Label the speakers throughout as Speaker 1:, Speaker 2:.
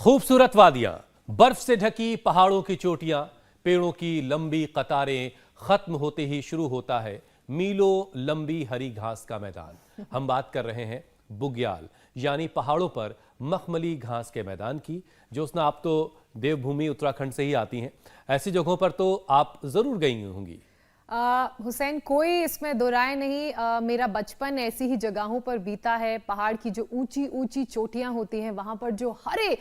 Speaker 1: खूबसूरत वादियां, बर्फ से ढकी पहाड़ों की चोटियां, पेड़ों की लंबी कतारें, खत्म होते ही शुरू होता है मीलों लंबी हरी घास का मैदान। हम बात कर रहे हैं बुग्याल यानी पहाड़ों पर मखमली घास के मैदान की। ज्योत्सना, आप तो देवभूमि उत्तराखंड से ही आती हैं, ऐसी जगहों पर तो आप जरूर गई होंगी।
Speaker 2: हुसैन, कोई इसमें दो राय नहीं। मेरा बचपन ऐसी ही जगहों पर बीता है। पहाड़ की जो ऊंची ऊंची चोटियां होती हैं, वहां पर जो हरे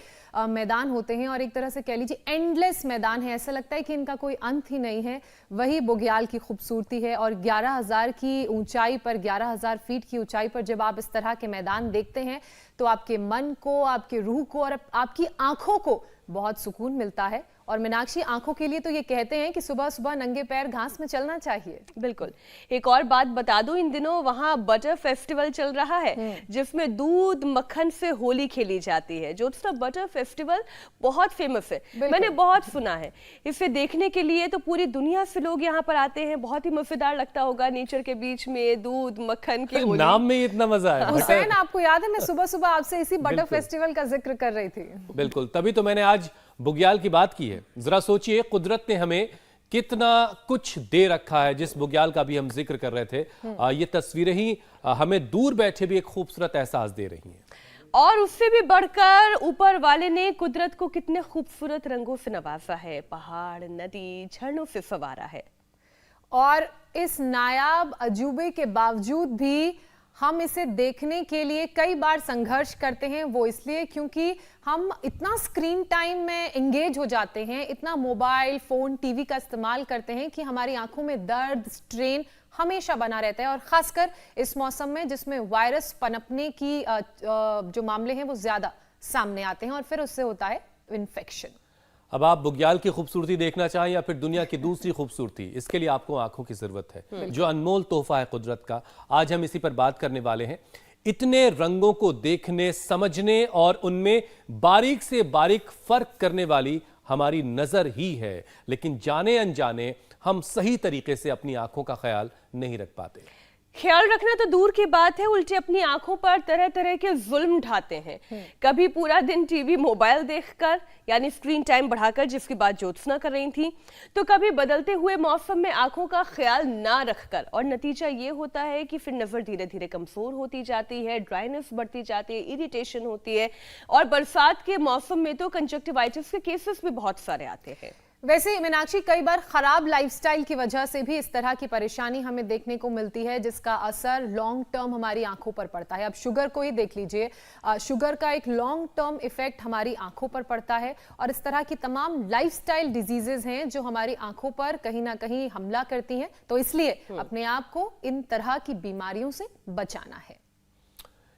Speaker 2: मैदान होते हैं और एक तरह से कह लीजिए एंडलेस मैदान है, ऐसा लगता है कि इनका कोई अंत ही नहीं है। वही बुग्याल की खूबसूरती है। और 11,000 की ऊंचाई पर, 11,000 फीट की ऊंचाई पर जब आप इस तरह के मैदान देखते हैं तो आपके मन को, आपके रूह को और आपकी आंखों को बहुत सुकून मिलता है। और मीनाक्षी, आंखों के लिए तो ये कहते हैं कि सुबह सुबह नंगे पैर घास में चलना चाहिए।
Speaker 3: बिल्कुल। एक और बात बता दूं, इन दिनों वहां बटर फेस्टिवल चल रहा है जिसमें दूध मक्खन से होली खेली जाती है। ज्योत्सना, बटर फेस्टिवल बहुत फेमस है, मैंने बहुत सुना है। इसे देखने के लिए तो पूरी दुनिया से लोग यहाँ पर आते हैं। बहुत ही मजेदार लगता होगा, नेचर के बीच में दूध मक्खन की होली।
Speaker 1: नाम में ही इतना मजा है।
Speaker 2: हुसैन, आपको याद है मैं सुबह सुबह आपसे इसी बटर फेस्टिवल का जिक्र कर रही थी।
Speaker 1: बिल्कुल, तभी तो मैंने आज बुग्याल की बात की है। जरा सोचिए, कुदरत ने हमें कितना कुछ दे रखा है। जिस बुग्याल का भी हम जिक्र कर रहे थे, ये तस्वीरें ही हमें दूर बैठे भी एक खूबसूरत एहसास दे रही हैं।
Speaker 3: और उससे भी बढ़कर ऊपर वाले ने कुदरत को कितने खूबसूरत रंगों से नवाजा है। पहाड़, नदी, झरनों से संवारा है।
Speaker 2: और इस नायाब अजूबे के बावजूद भी हम इसे देखने के लिए कई बार संघर्ष करते हैं। वो इसलिए क्योंकि हम इतना स्क्रीन टाइम में एंगेज हो जाते हैं, इतना मोबाइल फोन टीवी का इस्तेमाल करते हैं कि हमारी आंखों में दर्द, स्ट्रेन हमेशा बना रहता है। और खासकर इस मौसम में जिसमें वायरस पनपने की जो मामले हैं वो ज्यादा सामने आते हैं और फिर उससे होता है इन्फेक्शन।
Speaker 1: अब आप बुग्याल की खूबसूरती देखना चाहें या फिर दुनिया की दूसरी खूबसूरती, इसके लिए आपको आंखों की जरूरत है, जो अनमोल तोहफा है कुदरत का। आज हम इसी पर बात करने वाले हैं। इतने रंगों को देखने, समझने और उनमें बारीक से बारीक फर्क करने वाली हमारी नजर ही है, लेकिन जाने अनजाने हम सही तरीके से अपनी आंखों का ख्याल नहीं रख पाते।
Speaker 3: ख्याल रखना तो दूर की बात है, उल्टे अपनी आंखों पर तरह तरह के जुल्म ढाते हैं। कभी पूरा दिन टीवी, मोबाइल देखकर, यानी स्क्रीन टाइम बढ़ाकर, जिसकी बात ज्योत्सना कर रही थी, तो कभी बदलते हुए मौसम में आंखों का ख्याल ना रखकर। और नतीजा ये होता है कि फिर नजर धीरे धीरे कमजोर होती जाती है, ड्राइनेस बढ़ती जाती है, इरिटेशन होती है। और बरसात के मौसम में तो कंजक्टिवाइटिस के केसेस भी बहुत सारे आते हैं।
Speaker 2: वैसे मीनाक्षी, कई बार खराब लाइफस्टाइल की वजह से भी इस तरह की परेशानी हमें देखने को मिलती है, जिसका असर लॉन्ग टर्म हमारी आंखों पर पड़ता है। अब शुगर को ही देख लीजिए, शुगर का एक लॉन्ग टर्म इफेक्ट हमारी आंखों पर पड़ता है। और इस तरह की तमाम लाइफस्टाइल डिजीजेज हैं जो हमारी आंखों पर कहीं ना कहीं हमला करती हैं। तो इसलिए अपने आप को इन तरह की बीमारियों से बचाना है।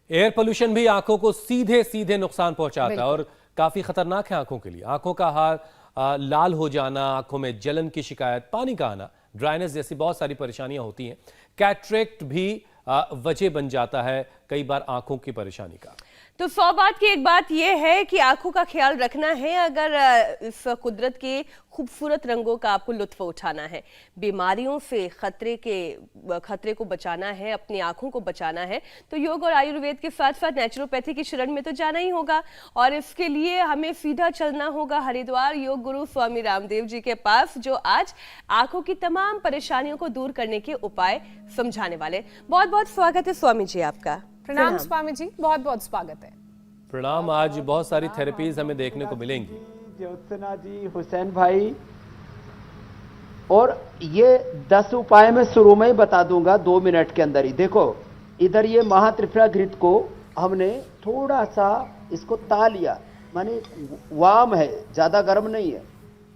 Speaker 1: एयर पोल्यूशन भी आंखों को सीधे सीधे नुकसान पहुंचाता है और काफी खतरनाक है आंखों के लिए। आंखों का हाल लाल हो जाना, आंखों में जलन की शिकायत, पानी का आना, ड्राइनेस जैसी बहुत सारी परेशानियां होती हैं। कैटरेक्ट भी वजह बन जाता है कई बार आंखों की परेशानी का।
Speaker 3: तो 100 बात की एक बात यह है कि आंखों का ख्याल रखना है अगर इस कुदरत के खूबसूरत रंगों का आपको लुत्फ उठाना है। बीमारियों से खतरे को बचाना है, अपनी आंखों को बचाना है, तो योग और आयुर्वेद के साथ साथ नेचुरोपैथी की शरण में तो जाना ही होगा। और इसके लिए हमें सीधा चलना होगा हरिद्वार योग गुरु स्वामी रामदेव जी के पास, जो आज आंखों की तमाम परेशानियों को दूर करने के उपाय समझाने वाले। बहुत बहुत स्वागत है स्वामी जी आपका।
Speaker 2: प्रणाम स्वामी जी, बहुत बहुत स्वागत है।
Speaker 1: प्रणाम। आज बहुत सारी थेरेपीज हमें देखने को मिलेंगी।
Speaker 4: ज्योत्सना जी, हुसैन भाई, और ये 10 उपाय मैं शुरू में ही बता दूंगा 2 मिनट के अंदर ही। देखो, इधर ये महात्रिपुरा घृत को हमने थोड़ा सा इसको ता लिया, माने वाम है, ज्यादा गर्म नहीं है।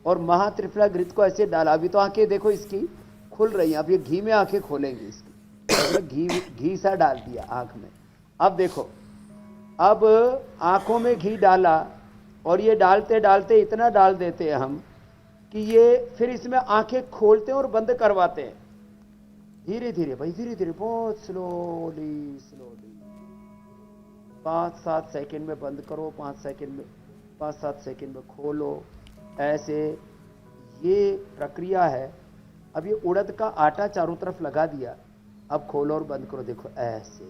Speaker 4: और महात्रिपुरा घृत को ऐसे डाला। अभी तो आंखें देखो इसकी खुल रही हैं, अब ये घी में आंखें खोलेंगी इसकी। घी सा डाल दिया आंख में। अब देखो, अब आंखों में घी डाला और ये डालते डालते इतना डाल देते हैं हम कि ये फिर इसमें आंखें खोलते हैं और बंद करवाते हैं धीरे धीरे भाई, धीरे धीरे, बहुत स्लोली स्लोली। 5-7 सेकंड में बंद करो, 5-7 सेकंड में खोलो, ऐसे ये प्रक्रिया है। अब ये उड़द का आटा चारों तरफ लगा दिया, अब खोलो और बंद करो। देखो ऐसे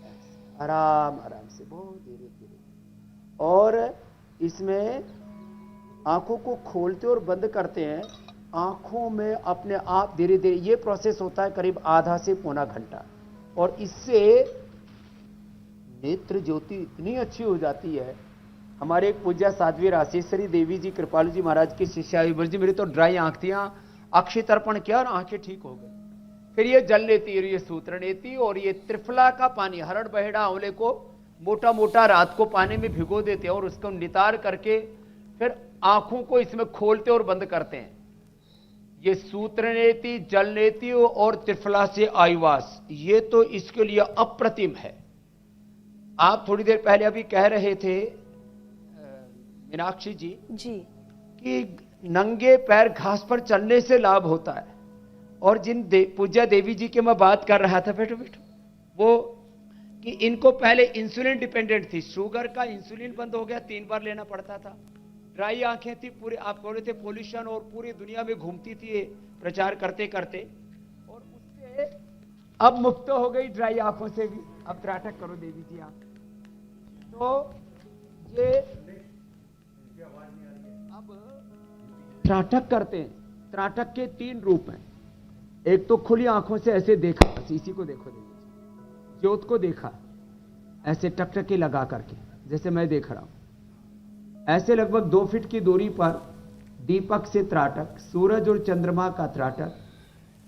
Speaker 4: ऐसे आराम आराम से, बहुत धीरे धीरे। और इसमें आंखों को खोलते और बंद करते हैं, आंखों में अपने आप धीरे धीरे ये प्रोसेस होता है करीब आधा से पौना घंटा, और इससे नेत्र ज्योति इतनी अच्छी हो जाती है। हमारे एक पूज्य साध्वी राशेश्वरी देवी जी कृपालु जी महाराज की शिष्या जी, मेरी तो ड्राई आंख थी, अक्षय तर्पण किया और आंखें ठीक हो गई। फिर ये जल लेती और ये सूत्र लेती, और ये त्रिफला का पानी हरड़ बहेड़ा आंवले को मोटा मोटा रात को पानी में भिगो देते हैं और उसको नितार करके फिर आंखों को इसमें खोलते और बंद करते हैं। ये सूत्र नेति, जल नेति और त्रिफला से आयुवास, ये तो इसके लिए अप्रतिम है। आप थोड़ी देर पहले अभी कह रहे थे मीनाक्षी जी कि नंगे पैर घास पर चलने से लाभ होता है, और जिन पूज्या देवी जी की मैं बात कर रहा था बैठो वो कि इनको पहले इंसुलिन डिपेंडेंट थी, शुगर का इंसुलिन बंद हो गया, 3 बार लेना पड़ता था, ड्राई आंखें थी, पूरे आप बोले थे पोल्यूशन और पूरी दुनिया में घूमती थी प्रचार करते करते, और उससे अब मुक्त हो गई ड्राई आंखों से भी। अब त्राटक करो देवी जी आप, तो ये अब त्राटक करते हैं। त्राटक के 3 रूप हैं, एक तो खुली आंखों से ऐसे देखा, इसी को देखो देवी जी, ज्योत को देखा ऐसे टकटकी लगा करके जैसे मैं देख रहा हूं, ऐसे लगभग 2 फीट की दूरी पर दीपक से त्राटक, सूरज और चंद्रमा का त्राटक।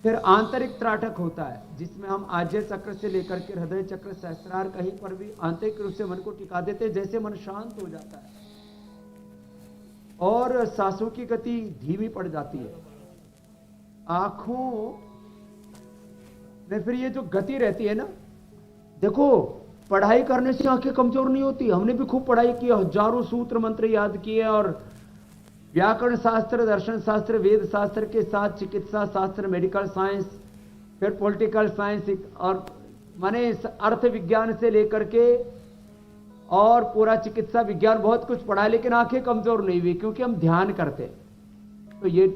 Speaker 4: फिर आंतरिक त्राटक होता है जिसमें हम आज्य चक्र से लेकर के हृदय चक्र, सहस्त्रार, कहीं पर भी आंतरिक रूप से मन को टिका देते हैं, जैसे मन शांत हो जाता है और सांसों की गति धीमी पड़ जाती है। आंखों में फिर ये जो गति रहती है ना, देखो पढ़ाई करने से आंखें कमजोर नहीं होती, हमने भी खूब पढ़ाई की, हजारों सूत्र मंत्र याद किए, और व्याकरण शास्त्र, दर्शन शास्त्र, वेद शास्त्र के साथ चिकित्सा शास्त्र, मेडिकल साइंस, फिर पॉलिटिकल साइंस, और माने अर्थ विज्ञान से लेकर के और पूरा चिकित्सा विज्ञान बहुत कुछ पढ़ा, लेकिन आंखें कमजोर नहीं हुई क्योंकि हम ध्यान करते हैं। तो ये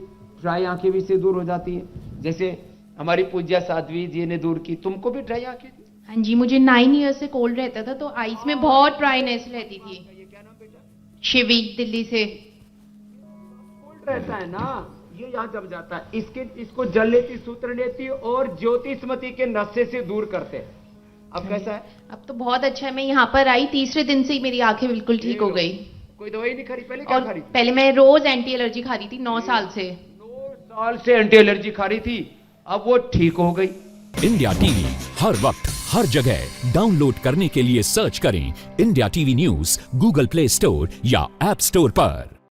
Speaker 4: ड्राई आंखें भी से दूर हो जाती हैं, जैसे हमारी पूज्या साध्वी जी ने दूर की। तुमको भी ड्राई आंखें थी?
Speaker 5: हाँ जी, मुझे 9 ईयर्स से कोल्ड रहता था, तो आईज में बहुत ड्राइनेस रहती थी।
Speaker 4: ये क्या नाम बेटा?
Speaker 5: शिवी, दिल्ली से।
Speaker 4: कोल्ड रहता है ना, ये यहाँ जम जाता है, इसको जल लेती, सूत्र लेती और ज्योतिषमती के नशे से दूर करते हैं। अब कैसा है?
Speaker 5: अब तो बहुत अच्छा है। मैं यहाँ पर आई, तीसरे दिन से ही मेरी आंखें बिल्कुल ठीक हो गई।
Speaker 4: कोई दवाई नहीं खा रही? पहले क्या
Speaker 5: और
Speaker 4: खा रही थी?
Speaker 5: पहले मैं रोज एंटी एलर्जी खा रही थी 9 साल से।
Speaker 4: 9 साल से एंटी एलर्जी खा रही थी, अब वो ठीक हो गई।
Speaker 6: इंडिया टीवी हर वक्त हर जगह डाउनलोड करने के लिए सर्च करें India TV news Google play store या ऐप स्टोर पर।